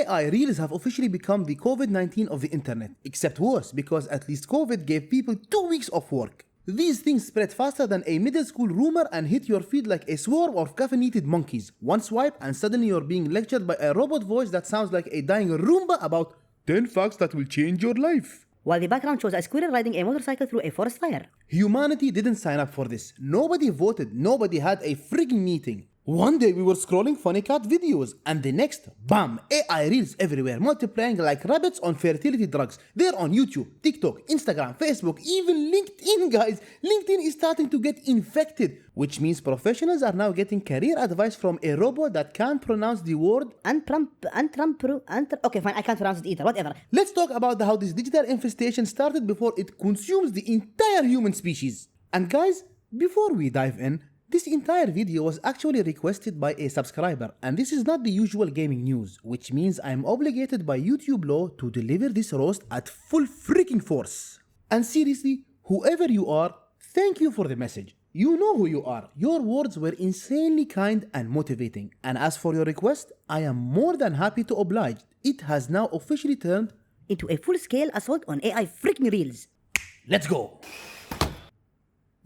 AI reels have officially become the COVID-19 of the internet, except worse because at least COVID gave people 2 weeks of work. These things spread faster than a middle school rumor and hit your feed like a swarm of caffeinated monkeys. One swipe and suddenly you're being lectured by a robot voice that sounds like a dying Roomba about 10 facts that will change your life. While the background shows a squirrel riding a motorcycle through a forest fire. Humanity didn't sign up for this. Nobody voted. Nobody had a frigging meeting. One day we were scrolling funny cat videos, and the next, bam, AI reels everywhere, multiplying like rabbits on fertility drugs. They're on YouTube, TikTok, Instagram, Facebook, even LinkedIn, guys. LinkedIn is starting to get infected, which means professionals are now getting career advice from a robot that can't pronounce the word. Okay, fine, I can't pronounce it either, whatever. Let's talk about how this digital infestation started before it consumes the entire human species. And guys, before we dive in, this entire video was actually requested by a subscriber, and this is not the usual gaming news, which means I am obligated by YouTube law to deliver this roast at full freaking force. And seriously, whoever you are, thank you for the message. You know who you are. Your words were insanely kind and motivating. And as for your request, I am more than happy to oblige. It has now officially turned into a full-scale assault on AI freaking reels. Let's go!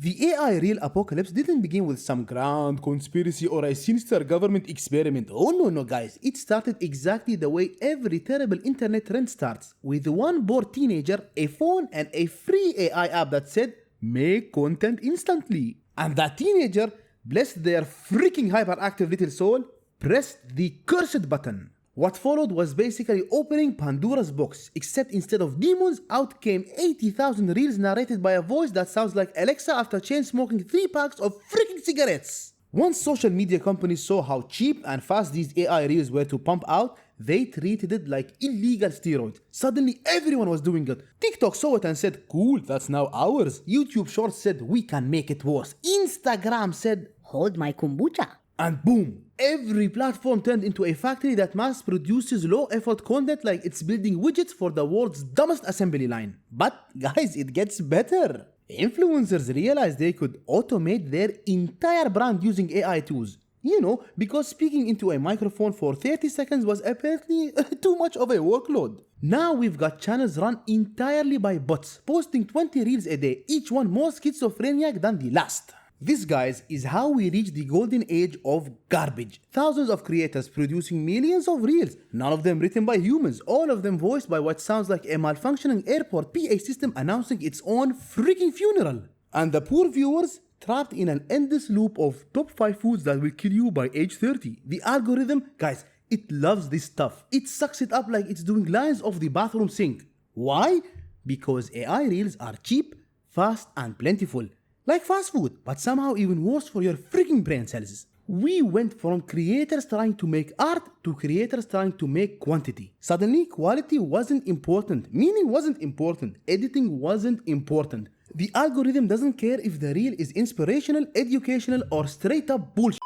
The AI reel apocalypse didn't begin with some grand conspiracy or a sinister government experiment. Oh no guys, it started exactly the way every terrible internet trend starts, with one bored teenager, a phone and a free AI app that said, make content instantly. And that teenager, bless their freaking hyperactive little soul, pressed the cursed button. What followed was basically opening Pandora's box, except instead of demons, out came 80,000 reels narrated by a voice that sounds like Alexa after chain smoking 3 packs of freaking cigarettes. Once social media companies saw how cheap and fast these AI reels were to pump out, they treated it like illegal steroids. Suddenly everyone was doing it. TikTok saw it and said, cool, that's now ours. YouTube Shorts said, we can make it worse. Instagram said, hold my kombucha. And boom, every platform turned into a factory that mass produces low effort content like it's building widgets for the world's dumbest assembly line. But guys, it gets better. Influencers realized they could automate their entire brand using AI tools. You know, because speaking into a microphone for 30 seconds was apparently too much of a workload. Now we've got channels run entirely by bots, posting 20 reels a day, each one more schizophrenic than the last. This, guys, is how we reach the golden age of garbage. Thousands of creators producing millions of reels, none of them written by humans, all of them voiced by what sounds like a malfunctioning airport PA system announcing its own freaking funeral. And the poor viewers trapped in an endless loop of top 5 foods that will kill you by age 30. The algorithm, guys, it loves this stuff. It sucks it up like it's doing lines off the bathroom sink. Why? Because AI reels are cheap, fast and plentiful. Like fast food, but somehow even worse for your freaking brain cells. We went from creators trying to make art to creators trying to make quantity. Suddenly, quality wasn't important, meaning wasn't important, editing wasn't important. The algorithm doesn't care if the reel is inspirational, educational, or straight up bullshit.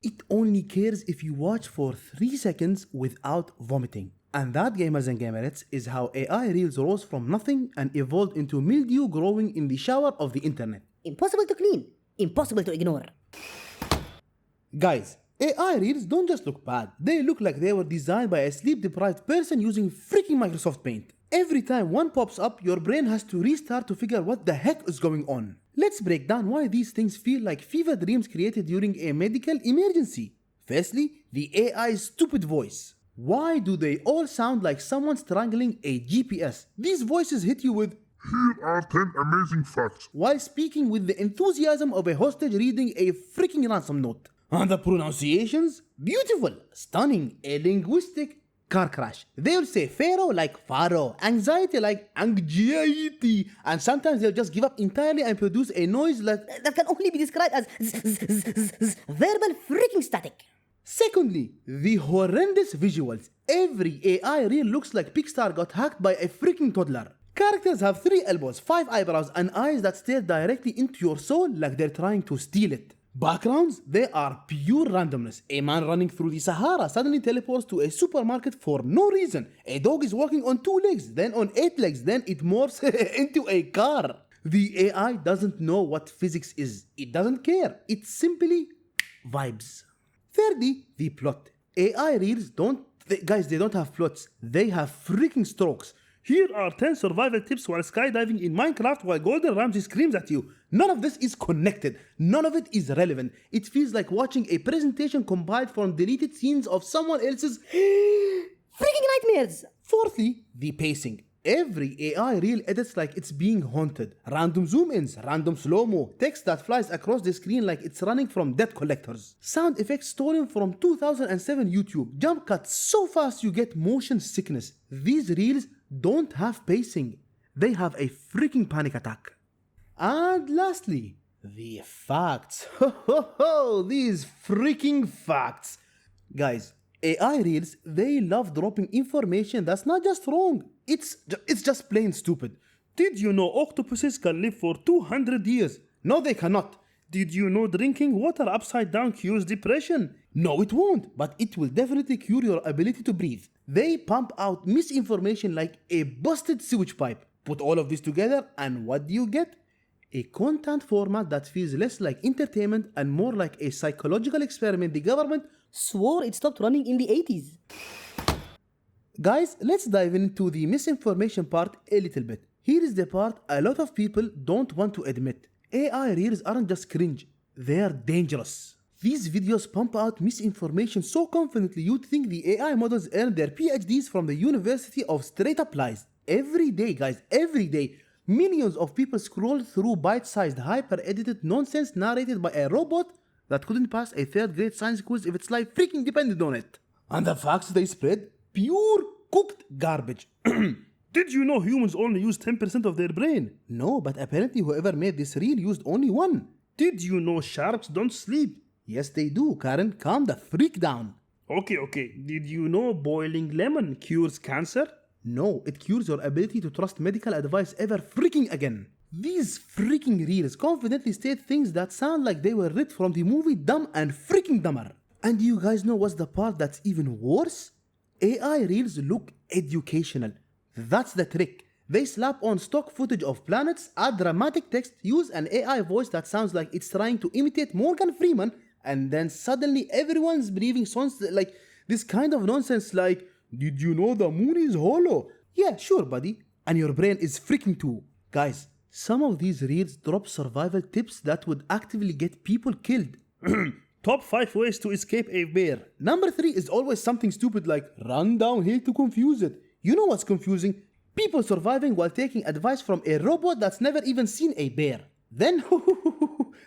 It only cares if you watch for 3 seconds without vomiting. And that, gamers and gamerettes, is how AI reels rose from nothing and evolved into mildew growing in the shower of the internet. Impossible to clean, impossible to ignore. Guys, AI reels don't just look bad, they look like they were designed by a sleep-deprived person using freaking Microsoft Paint. Every time one pops up, your brain has to restart to figure what the heck is going on. Let's break down why these things feel like fever dreams created during a medical emergency. Firstly, the AI's stupid voice. Why do they all sound like someone strangling a GPS? These voices hit you with, here are 10 amazing facts, while speaking with the enthusiasm of a hostage reading a freaking ransom note. And the pronunciations? Beautiful, stunning, a linguistic car crash. They'll say pharaoh like pharaoh, anxiety like anxiety, and sometimes they'll just give up entirely and produce a noise that can only be described as verbal freaking static. Secondly, the horrendous visuals. Every AI reel looks like Pixar got hacked by a freaking toddler. Characters have 3 elbows, 5 eyebrows, and eyes that stare directly into your soul like they're trying to steal it. Backgrounds, they are pure randomness. A man running through the Sahara suddenly teleports to a supermarket for no reason. A dog is walking on 2 legs, then on 8 legs, then it morphs into a car. The AI doesn't know what physics is. It doesn't care. It's simply vibes. Thirdly, the plot. AI reels don't Guys, they don't have plots. They have freaking strokes. Here are 10 survival tips while skydiving in Minecraft while Golden Ramsay screams at you. None of this is connected. None of it is relevant. It feels like watching a presentation compiled from deleted scenes of someone else's Freaking nightmares! Fourthly, the pacing. Every AI reel edits like it's being haunted. Random zoom-ins, random slow-mo, text that flies across the screen like it's running from debt collectors. Sound effects stolen from 2007 YouTube. Jump cuts so fast you get motion sickness. These reels don't have pacing. They have a freaking panic attack. And lastly, the facts. Ho ho ho! These freaking facts. Guys, AI reels, they love dropping information that's not just wrong. It's just plain stupid. Did you know octopuses can live for 200 years? No, they cannot. Did you know drinking water upside down cures depression? No, it won't, but it will definitely cure your ability to breathe. They pump out misinformation like a busted sewage pipe. Put all of this together, and what do you get? A content format that feels less like entertainment and more like a psychological experiment the government Swore it stopped running in the 80s. Guys, let's dive into the misinformation part a little bit. Here is the part a lot of people don't want to admit. AI reels aren't just cringe, they are dangerous. These videos pump out misinformation so confidently you'd think the AI models earned their PhDs from the University of Straight Up Lies. Every day, guys, every day, millions of people scroll through bite-sized, hyper-edited nonsense narrated by a robot that couldn't pass a third grade science quiz if its life freaking depended on it. And the facts they spread? Pure cooked garbage. Did you know humans only use 10% of their brain? No, but apparently whoever made this reel used only 1. Did you know sharks don't sleep? Yes, they do. Karen, calm the freak down. Okay. Did you know boiling lemon cures cancer? No, it cures your ability to trust medical advice ever freaking again. These freaking reels confidently state things that sound like they were read from the movie Dumb and Freaking Dumber. And you guys know what's the part that's even worse? AI reels look educational. That's the trick. They slap on stock footage of planets, add dramatic text, use an AI voice that sounds like it's trying to imitate Morgan Freeman, and then suddenly everyone's believing songs like this kind of nonsense like, did you know the moon is hollow? Yeah, sure, buddy. And your brain is freaking too. Guys, some of these reels drop survival tips that would actively get people killed. Top 5 ways to escape a bear. Number 3 is always something stupid like run downhill to confuse it. You know what's confusing? People surviving while taking advice from a robot that's never even seen a bear. Then,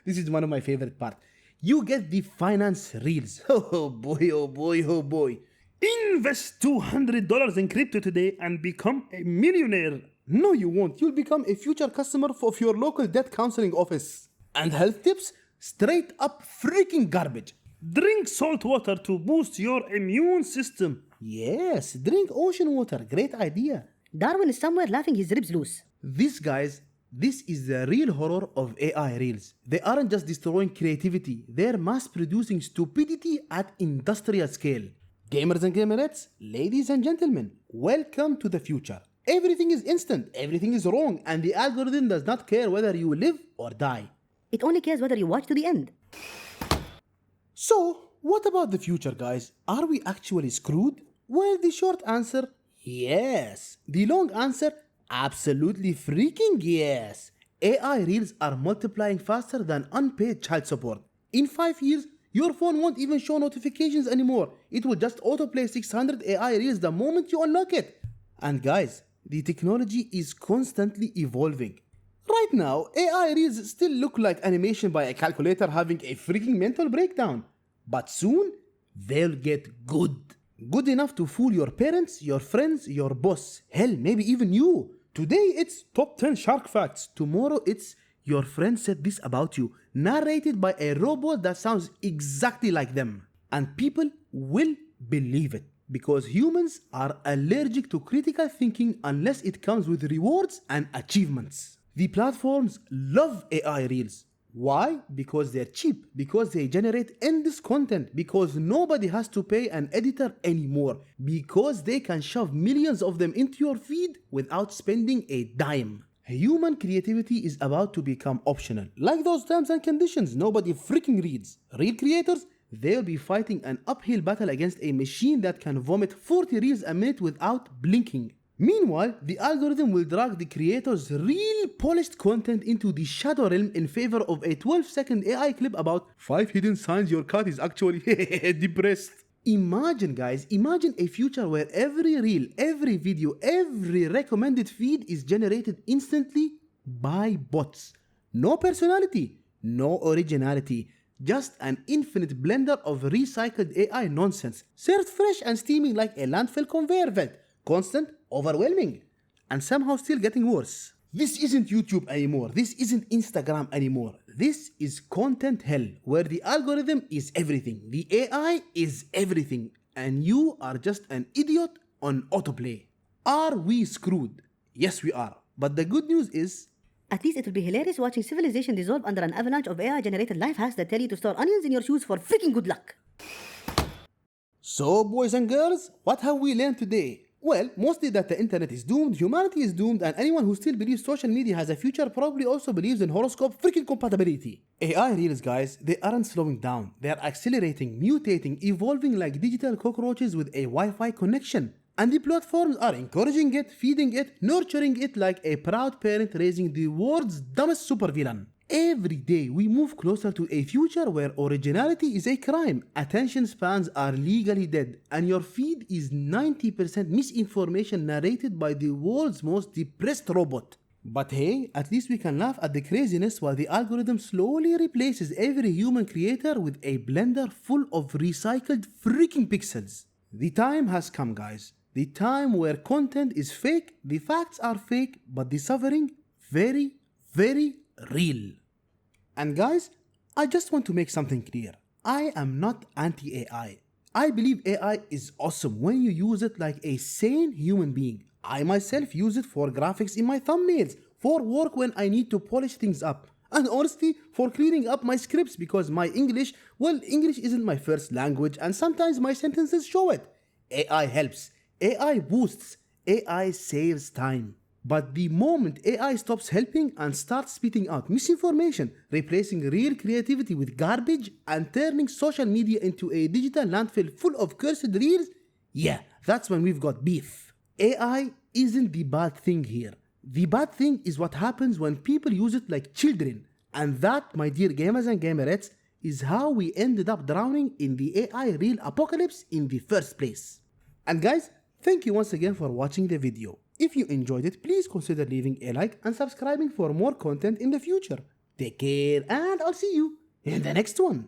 this is one of my favorite parts. You get the finance reels. Oh boy, oh boy, oh boy. Invest $200 in crypto today and become a millionaire. No, you won't. You'll become a future customer of your local debt counseling office. And health tips? Straight up freaking garbage. Drink salt water to boost your immune system. Yes, drink ocean water. Great idea. Darwin is somewhere laughing his ribs loose. This is the real horror of AI reels. They aren't just destroying creativity, they're mass producing stupidity at industrial scale. Gamers and gamerettes, ladies and gentlemen, welcome to the future. Everything is instant, everything is wrong, and the algorithm does not care whether you live or die. It only cares whether you watch to the end. So, what about the future, guys? Are we actually screwed? Well, the short answer, yes. The long answer, absolutely freaking yes. AI reels are multiplying faster than unpaid child support. In 5 years, your phone won't even show notifications anymore. It will just autoplay 600 AI reels the moment you unlock it. And guys, the technology is constantly evolving. Right now, AI reels still look like animation by a calculator having a freaking mental breakdown. But soon, they'll get good. Good enough to fool your parents, your friends, your boss, hell, maybe even you. Today it's top 10 shark facts. Tomorrow it's your friend said this about you, narrated by a robot that sounds exactly like them. And people will believe it because humans are allergic to critical thinking unless it comes with rewards and achievements. The platforms love AI reels. Why? Because they're cheap, because they generate endless content, because nobody has to pay an editor anymore, because they can shove millions of them into your feed without spending a dime. Human creativity is about to become optional, like those terms and conditions nobody freaking reads. Real creators, they'll be fighting an uphill battle against a machine that can vomit 40 reels a minute without blinking. Meanwhile, the algorithm will drag the creator's real polished content into the shadow realm in favor of a 12-second AI clip about 5 hidden signs your cat is actually depressed. Imagine, guys, imagine a future where every reel, every video, every recommended feed is generated instantly by bots. No personality, no originality, just an infinite blender of recycled AI nonsense, served fresh and steaming like a landfill conveyor belt, constant, overwhelming, and somehow still getting worse. This isn't YouTube anymore, this isn't Instagram anymore, this is content hell, where the algorithm is everything, the AI is everything, and you are just an idiot on autoplay. Are we screwed? Yes, we are. But the good news is, At least it will be hilarious watching civilization dissolve under an avalanche of AI-generated life hacks that tell you to store onions in your shoes for freaking good luck. so boys and girls, what have we learned today? Well, mostly that the internet is doomed, humanity is doomed, and anyone who still believes social media has a future probably also believes in horoscope freaking compatibility. AI reels, guys, they aren't slowing down. They are accelerating, mutating, evolving like digital cockroaches with a Wi-Fi connection. And the platforms are encouraging it, feeding it, nurturing it like a proud parent raising the world's dumbest supervillain. Every day we move closer to a future where originality is a crime, attention spans are legally dead, and your feed is 90% misinformation narrated by the world's most depressed robot. But hey, at least we can laugh at the craziness while the algorithm slowly replaces every human creator with a blender full of recycled freaking pixels. The time has come, guys. The time where content is fake, the facts are fake, but the suffering very, very real. And guys, I just want to make something clear. I am not anti-AI. I believe AI is awesome when you use it like a sane human being. I myself use it for graphics in my thumbnails, for work when I need to polish things up, and honestly, for cleaning up my scripts because my English isn't my first language and sometimes my sentences show it. AI helps, AI boosts, AI saves time. But the moment AI stops helping and starts spitting out misinformation, replacing real creativity with garbage, and turning social media into a digital landfill full of cursed reels, yeah, that's when we've got beef. AI isn't the bad thing here. The bad thing is what happens when people use it like children. And that, my dear gamers and gamerettes, is how we ended up drowning in the AI reel apocalypse in the first place. And guys, thank you once again for watching the video. If you enjoyed it, please consider leaving a like and subscribing for more content in the future. Take care and I'll see you in the next one.